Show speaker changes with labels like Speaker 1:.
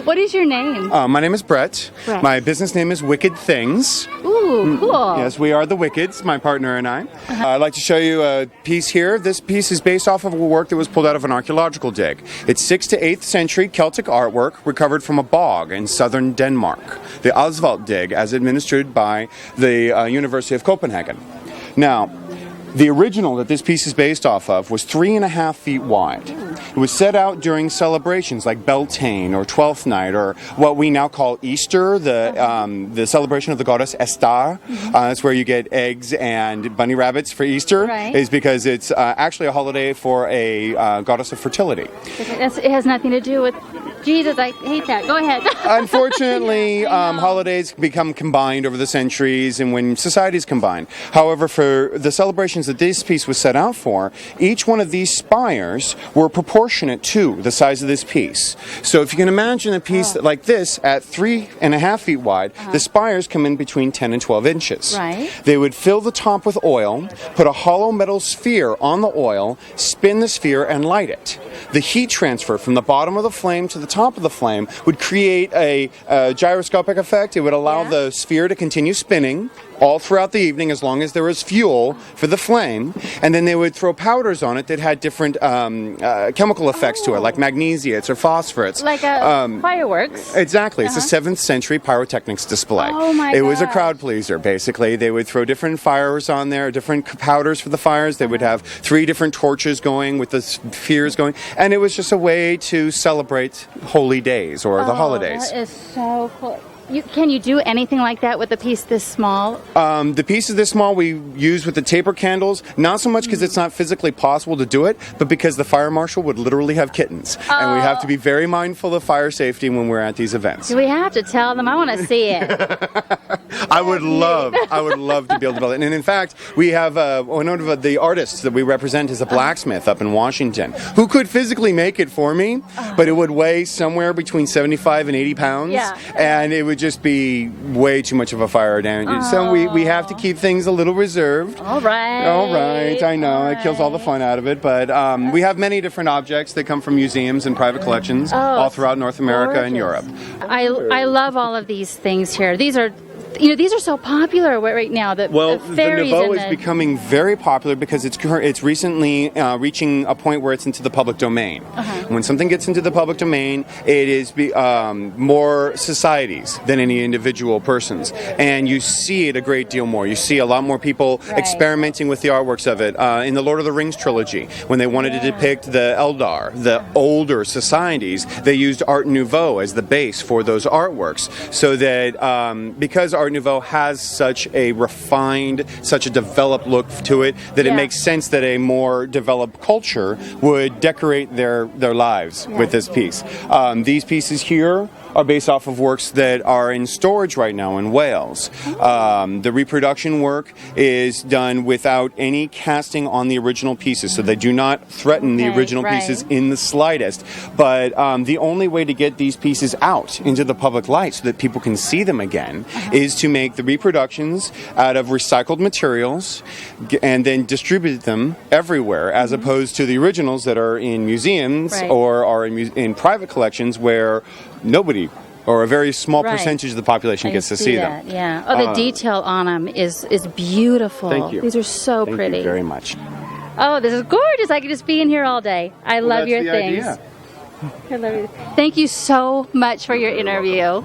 Speaker 1: What is your name?
Speaker 2: My name is Brett.
Speaker 1: Brett.
Speaker 2: My business name is Wicked Things.
Speaker 1: Ooh, cool.
Speaker 2: Yes, we are the Wickeds, my partner and I. I'd like to show you a piece here. This piece is based off of a work that was pulled out of an archaeological dig. It's 6th to 8th century Celtic artwork recovered from a bog in southern Denmark. The Oswald dig, as administered by the University of Copenhagen. Now, the original that this piece is based off of was 3.5 feet wide. It was set out during celebrations like Beltane or Twelfth Night, or what we now call Easter, the celebration of the goddess Estar. That's where you get eggs and bunny rabbits for Easter, is because it's actually a holiday for a goddess of fertility.
Speaker 1: It has nothing to do with Jesus. I hate that. Go ahead.
Speaker 2: Unfortunately, holidays become combined over the centuries and when societies combine. However, for the celebrations that this piece was set out for, each one of these spires were proportionate to the size of this piece. So if you can imagine a piece like this at 3.5 feet wide, the spires come in between 10 and 12 inches.
Speaker 1: Right.
Speaker 2: They would fill the top with oil, put a hollow metal sphere on the oil, spin the sphere, and light it. The heat transfer from the bottom of the flame to the top of the flame would create a gyroscopic effect. It would allow the sphere to continue spinning all throughout the evening as long as there was fuel for the flame, and then they would throw powders on it that had different chemical effects to it, like magnesiates or phosphorates.
Speaker 1: Like fireworks.
Speaker 2: Exactly. It's a 7th century pyrotechnics display.
Speaker 1: Oh my
Speaker 2: It was a crowd pleaser, basically. They would throw different fires on there, different powders for the fires. They would have 3 different torches going with the spheres going, and it was just a way to celebrate holy days or the holidays.
Speaker 1: That is so cool. Can you do anything like that with a piece this small?
Speaker 2: The pieces this small we use with the taper candles, not so much because it's not physically possible to do it, but because the fire marshal would literally have kittens. And we have to be very mindful of fire safety when we're at these events.
Speaker 1: Do we have to tell them? I want to see it.
Speaker 2: I would love to be able to build it. And in fact, we have one of the artists that we represent is a blacksmith up in Washington who could physically make it for me, but it would weigh somewhere between 75 and 80 pounds.
Speaker 1: Yeah.
Speaker 2: And it would just be way too much of a fire damage. So we have to keep things a little reserved.
Speaker 1: All right.
Speaker 2: I know. It kills all the fun out of it. But we have many different objects that come from museums and private collections all throughout North America and Europe.
Speaker 1: I love all of these things here. These are so popular right now. The fairies
Speaker 2: the Nouveau is becoming very popular because it's recently reaching a point where it's into the public domain. When something gets into the public domain, it is more societies than any individual persons, and you see it a great deal more. You see a lot more people experimenting with the artworks of it. In the Lord of the Rings trilogy, when they wanted to depict the Eldar, the older societies, they used Art Nouveau as the base for those artworks, so that because Art Nouveau has such a refined, such a developed look to it, that it makes sense that a more developed culture would decorate their lives with this piece. These pieces here are based off of works that are in storage right now in Wales. The reproduction work is done without any casting on the original pieces, so they do not threaten the original pieces in the slightest. But the only way to get these pieces out into the public light so that people can see them again is to make the reproductions out of recycled materials and then distribute them everywhere, as opposed to the originals that are in museums or are in private collections where nobody or a very small percentage of the population gets to see them.
Speaker 1: Yeah. Oh, the detail on them is beautiful.
Speaker 2: Thank you.
Speaker 1: These are so pretty.
Speaker 2: Thank you very much.
Speaker 1: Oh, this is gorgeous. I could just be in here all day. I love your things.
Speaker 2: Idea.
Speaker 1: I love it. Thank you so much for your interview.